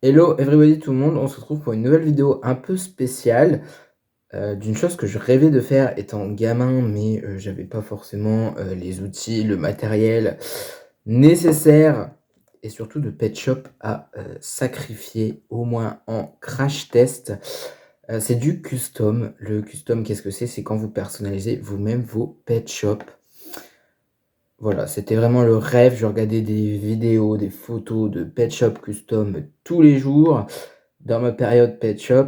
Hello everybody tout le monde, on se retrouve pour une nouvelle vidéo un peu spéciale, d'une chose que je rêvais de faire étant gamin, mais j'avais pas forcément, les outils, le matériel nécessaire et surtout de pet shop à, sacrifier au moins en crash test. C'est du custom. Le custom, qu'est-ce que c'est? C'est quand vous personnalisez vous-même vos pet shop. Voilà, c'était vraiment le rêve. Je regardais des vidéos, des photos de pet shop custom tous les jours dans ma période pet shop,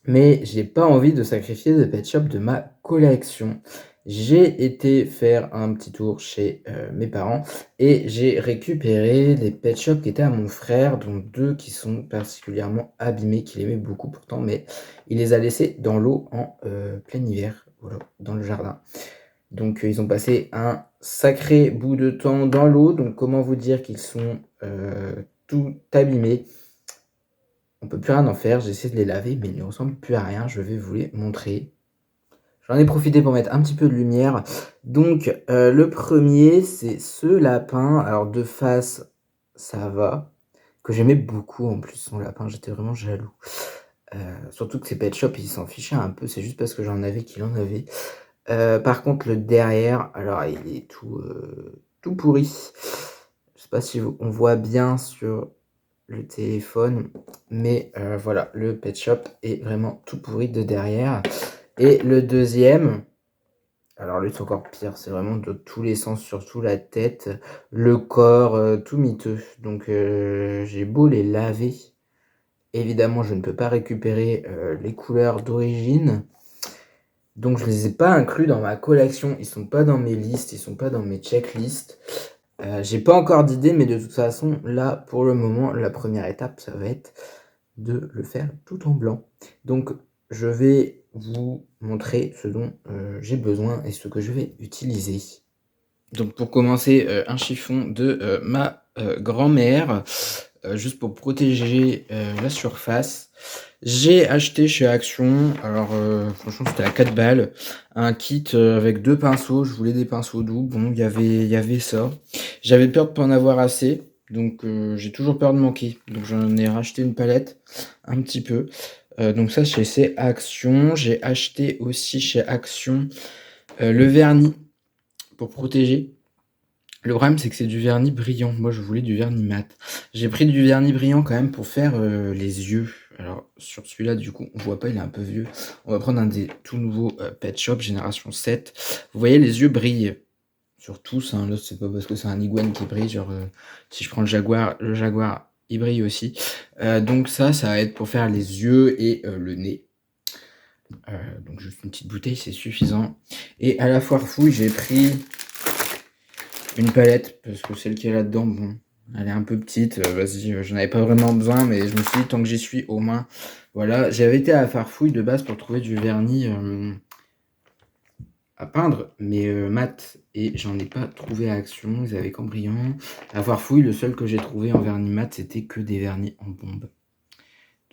mais j'ai pas envie de sacrifier de pet shop de ma collection. J'ai été faire un petit tour chez, mes parents et j'ai récupéré les pet shops qui étaient à mon frère, dont 2 qui sont particulièrement abîmés, qu'il aimait beaucoup pourtant, mais il les a laissés dans l'eau en, plein hiver, voilà, dans le jardin. Donc, ils ont passé un sacré bout de temps dans l'eau, donc comment vous dire qu'ils sont, tout abîmés. On peut plus rien en faire, j'ai essayé de les laver, mais ils ne ressemblent plus à rien, je vais vous les montrer. J'en ai profité pour mettre un petit peu de lumière. Donc, le premier, c'est ce lapin. Alors de face, ça va, que j'aimais beaucoup en plus son lapin, j'étais vraiment jaloux. Surtout que ces pet shop, ils s'en fichaient un peu, c'est juste parce que j'en avais qu'il en avait. Par contre le derrière, alors il est tout pourri. Je sais pas si on voit bien sur le téléphone, mais voilà, le pet shop est vraiment tout pourri de derrière. Et le deuxième, alors lui c'est encore pire, c'est vraiment de tous les sens, surtout la tête, le corps, tout miteux. Donc j'ai beau les laver, évidemment je ne peux pas récupérer les couleurs d'origine. Donc je les ai pas inclus dans ma collection, ils sont pas dans mes listes, ils sont pas dans mes checklists. J'ai pas encore d'idée, mais de toute façon, là, pour le moment, la première étape, ça va être de le faire tout en blanc. Donc je vais vous montrer ce dont, j'ai besoin et ce que je vais utiliser. Donc pour commencer, un chiffon de, ma, grand-mère, juste pour protéger, la surface. J'ai acheté chez Action, alors, franchement c'était à 4 balles, un kit, avec 2 pinceaux. Je voulais des pinceaux doux, bon il y avait ça. J'avais peur de pas en avoir assez, donc j'ai toujours peur de manquer, donc j'en ai racheté une palette, un petit peu. Donc ça chez Action. J'ai acheté aussi chez Action, le vernis pour protéger. Le problème, c'est que c'est du vernis brillant. Moi, je voulais du vernis mat. J'ai pris du vernis brillant quand même pour faire, les yeux. Alors sur celui-là, du coup, on voit pas, il est un peu vieux. On va prendre un des tout nouveaux, Pet Shop génération 7. Vous voyez, les yeux brillent sur tous, hein. Là, c'est pas parce que c'est un iguane qui brille, genre, si je prends le jaguar, il brille aussi. Donc ça va être pour faire les yeux et le nez. Donc juste une petite bouteille, c'est suffisant. Et à la foire fouille, j'ai pris une palette, parce que celle qui est là-dedans, bon, elle est un peu petite, vas-y, j'en avais pas vraiment besoin, mais je me suis dit tant que j'y suis, au moins, voilà. J'avais été à la Farfouille de base pour trouver du vernis, à peindre, mais mat, et j'en ai pas trouvé à Action, ils avaient qu'en brillant. À la Farfouille, le seul que j'ai trouvé en vernis mat, c'était que des vernis en bombe.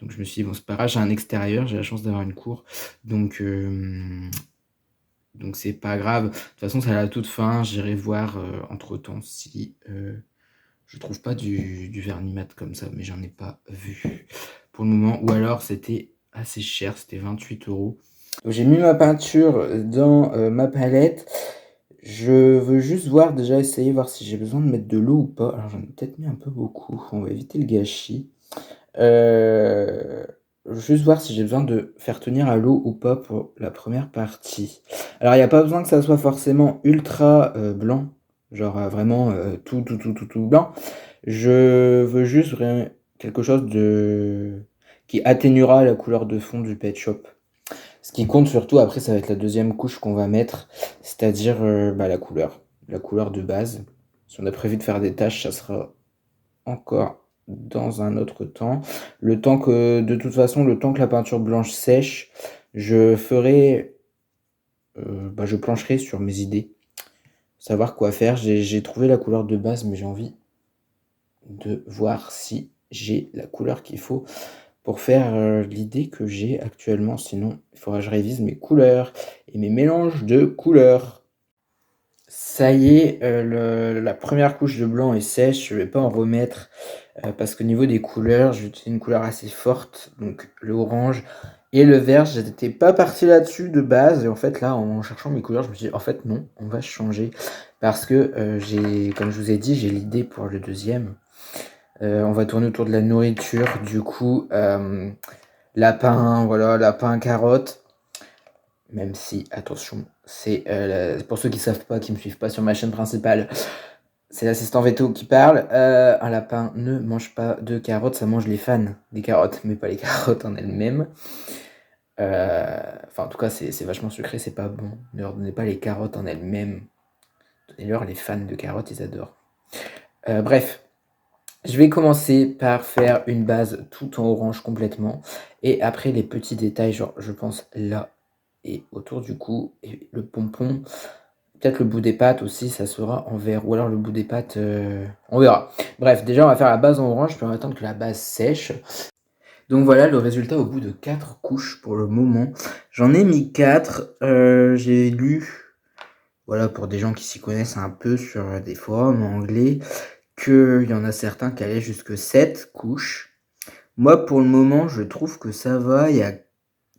Donc je me suis dit: «Bon, c'est pas grave, j'ai un extérieur, j'ai la chance d'avoir une cour, donc c'est pas grave. De toute façon, c'est à la toute fin, j'irai voir, entre-temps si, je trouve pas du vernis mat comme ça, mais j'en ai pas vu pour le moment, ou alors c'était assez cher, c'était 28 €. Donc j'ai mis ma peinture dans, ma palette. Je veux juste voir, déjà essayer, voir si j'ai besoin de mettre de l'eau ou pas. Alors j'en ai peut-être mis un peu beaucoup, on va éviter le gâchis. Heu, Juste voir si j'ai besoin de faire tenir à l'eau ou pas pour la première partie. Alors il y a pas besoin que ça soit forcément ultra, blanc, genre, vraiment, tout blanc. Je veux juste quelque chose de qui atténuera la couleur de fond du pet shop. Ce qui compte surtout après, ça va être la deuxième couche qu'on va mettre, c'est-à-dire, bah, la couleur de base. Si on a prévu de faire des taches, ça sera encore dans un autre temps. Le temps que de toute façon, le temps que la peinture blanche sèche, je ferai, bah, je plancherai sur mes idées, savoir quoi faire. J'ai trouvé la couleur de base, mais j'ai envie de voir si j'ai la couleur qu'il faut pour faire, l'idée que j'ai actuellement. Sinon, il faudra que je révise mes couleurs et mes mélanges de couleurs. Ça y est, la première couche de blanc est sèche, je vais pas en remettre, parce qu'au niveau des couleurs, j'utilise une couleur assez forte, donc le orange et le vert. J'étais pas parti là-dessus de base et en fait là, en cherchant mes couleurs, je me suis dit: «En fait non, on va changer» parce que, j'ai comme je vous ai dit, j'ai l'idée pour le deuxième. On va tourner autour de la nourriture, du coup, lapin, voilà, lapin, carotte. Même si, attention, c'est, pour ceux qui savent pas, qui me suivent pas sur ma chaîne principale, c'est l'assistant veto qui parle. Un lapin ne mange pas de carottes, ça mange les fans des carottes, mais pas les carottes en elles-mêmes. Enfin, en tout cas, c'est vachement sucré, c'est pas bon. Ne leur donnez pas les carottes en elles-mêmes. Donnez-leur les fans de carottes, ils adorent. Bref, je vais commencer par faire une base tout en orange complètement et après les petits détails, genre, je pense là et autour du cou et le pompon. Peut-être le bout des pattes aussi, ça sera en vert ou alors le bout des pattes, on verra. Bref, déjà on va faire la base en orange, puis on va attendre que la base sèche. Donc voilà le résultat au bout de 4 couches pour le moment. J'en ai mis 4, j'ai lu, voilà pour des gens qui s'y connaissent un peu sur des forums anglais, qu'il y en a certains qui allaient jusque 7 couches. Moi pour le moment je trouve que ça va, il y a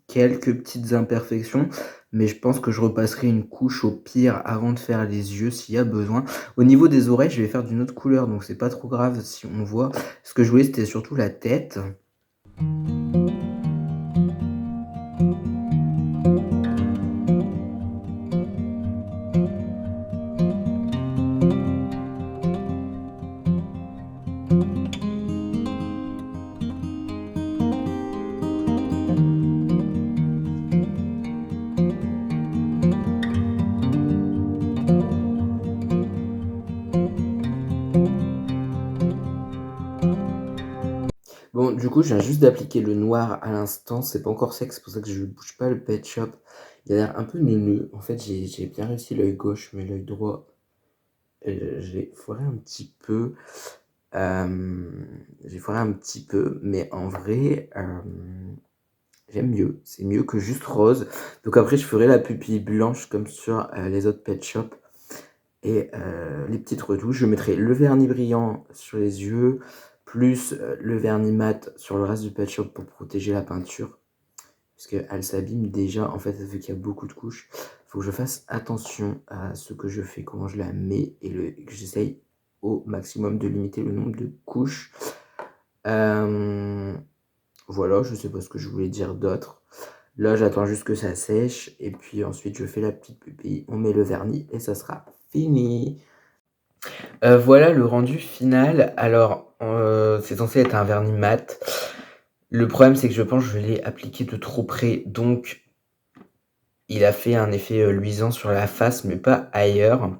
quelques petites imperfections, mais je pense que je repasserai une couche au pire avant de faire les yeux s'il y a besoin. Au niveau des oreilles, je vais faire d'une autre couleur, donc c'est pas trop grave si on voit. Ce que je voulais, c'était surtout la tête. Bon, du coup, je viens juste d'appliquer le noir à l'instant, c'est pas encore sec, c'est pour ça que je bouge pas le Pet Shop. Il a l'air un peu neuneux. En fait, j'ai bien réussi l'œil gauche, mais l'œil droit, j'ai foiré un petit peu. J'ai foiré un petit peu, mais en vrai, j'aime mieux. C'est mieux que juste rose. Donc après, je ferai la pupille blanche comme sur les autres Pet Shop. Et les petites retouches, je mettrai le vernis brillant sur les yeux, plus le vernis mat sur le reste du Pet Shop pour protéger la peinture. Parce qu'elle s'abîme déjà, en fait, vu qu'il y a beaucoup de couches. Il faut que je fasse attention à ce que je fais, comment je la mets, et que j'essaye au maximum de limiter le nombre de couches. Voilà, je sais pas ce que je voulais dire d'autre. Là, j'attends juste que ça sèche, et puis ensuite je fais la petite pupille, on met le vernis, et ça sera fini. Voilà le rendu final. Alors, c'est censé être un vernis mat. Le problème, c'est que je pense que je l'ai appliqué de trop près, donc il a fait un effet, luisant sur la face, mais pas ailleurs.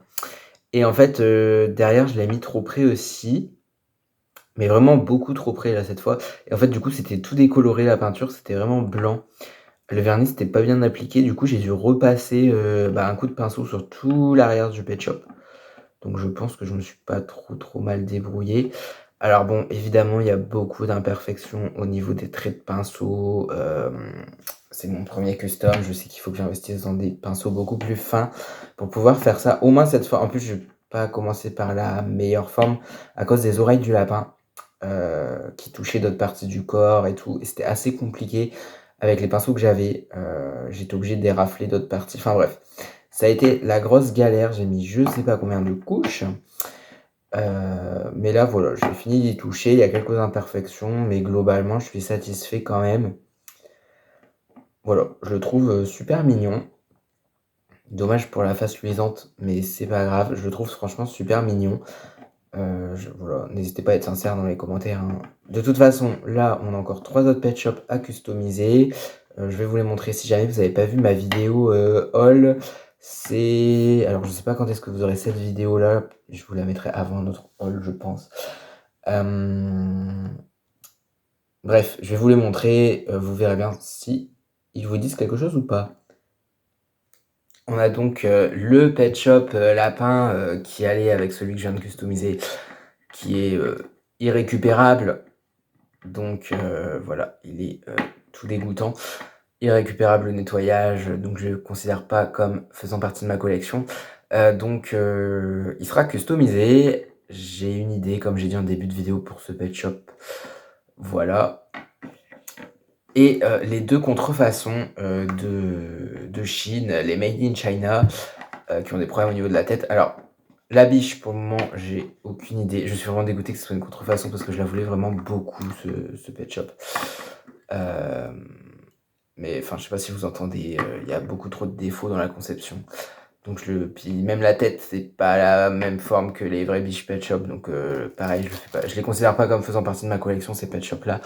Et en fait, derrière, je l'ai mis trop près aussi, mais vraiment beaucoup trop près là, cette fois. Et en fait, du coup, c'était tout décoloré la peinture, c'était vraiment blanc. Le vernis, c'était pas bien appliqué, du coup, j'ai dû repasser, un coup de pinceau sur tout l'arrière du Pet Shop. Donc je pense que je me suis pas trop mal débrouillé. Alors bon, évidemment, il y a beaucoup d'imperfections au niveau des traits de pinceau. C'est mon premier custom, je sais qu'il faut que j'investisse dans des pinceaux beaucoup plus fins pour pouvoir faire ça au moins cette fois. En plus, je vais pas commencer par la meilleure forme à cause des oreilles du lapin, qui touchaient d'autres parties du corps et tout, et c'était assez compliqué avec les pinceaux que j'avais. J'étais obligé de dérafler d'autres parties. Enfin bref, ça a été la grosse galère. J'ai mis je sais pas combien de couches. Mais là, voilà, j'ai fini d'y toucher. Il y a quelques imperfections, mais globalement, je suis satisfait quand même. Voilà, je le trouve super mignon. Dommage pour la face luisante, mais c'est pas grave. Je le trouve franchement super mignon. Voilà, n'hésitez pas à être sincère dans les commentaires, hein. De toute façon, là, on a encore 3 autres Pet Shop à customiser. Je vais vous les montrer si jamais vous n'avez pas vu ma vidéo haul. Alors, je sais pas quand est-ce que vous aurez cette vidéo-là. Je vous la mettrai avant notre haul, je pense. Bref, je vais vous les montrer. Vous verrez bien si ils vous disent quelque chose ou pas. On a donc le Pet Shop lapin qui allait avec celui que je viens de customiser, qui est irrécupérable. Donc voilà, il est tout dégoûtant. Irrécupérable au nettoyage, donc je ne le considère pas comme faisant partie de ma collection. Donc il sera customisé. j'ai une idée, comme j'ai dit en début de vidéo, pour ce pet shop. Voilà. Et les 2 contrefaçons, de Chine, les made in China, qui ont des problèmes au niveau de la tête. Alors, la biche, pour le moment, j'ai aucune idée. Je suis vraiment dégoûté que ce soit une contrefaçon parce que je la voulais vraiment beaucoup, ce pet shop. Mais enfin, je sais pas si vous entendez, il y a beaucoup trop de défauts dans la conception. Donc puis même la tête, c'est pas la même forme que les vraies biches pet shop. Donc pareil, je les considère pas comme faisant partie de ma collection, ces pet shop là.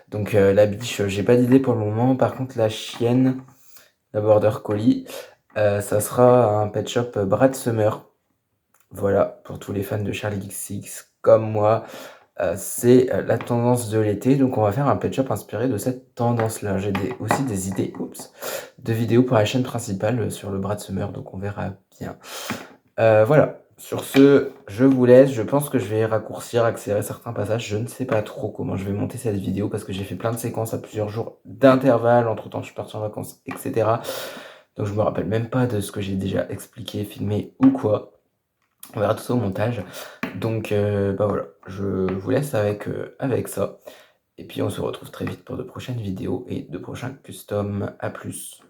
Donc la biche, j'ai pas d'idée pour le moment. Par contre, la chienne, la border collie, ça sera un pet shop Brad Summer. Voilà, pour tous les fans de Charlie XCX comme moi, c'est la tendance de l'été. Donc on va faire un pet shop inspiré de cette tendance-là. J'ai aussi des idées de vidéos pour la chaîne principale sur le Brad Summer, donc on verra bien. Voilà, sur ce, je vous laisse. Je pense que je vais raccourcir, accélérer certains passages. Je ne sais pas trop comment je vais monter cette vidéo parce que j'ai fait plein de séquences à plusieurs jours d'intervalle. Entre-temps, je suis parti en vacances, etc. Donc je me rappelle même pas de ce que j'ai déjà expliqué, filmé ou quoi. On verra tout ça au montage. Donc bah voilà, je vous laisse avec ça. Et puis on se retrouve très vite pour de prochaines vidéos et de prochains customs. À plus.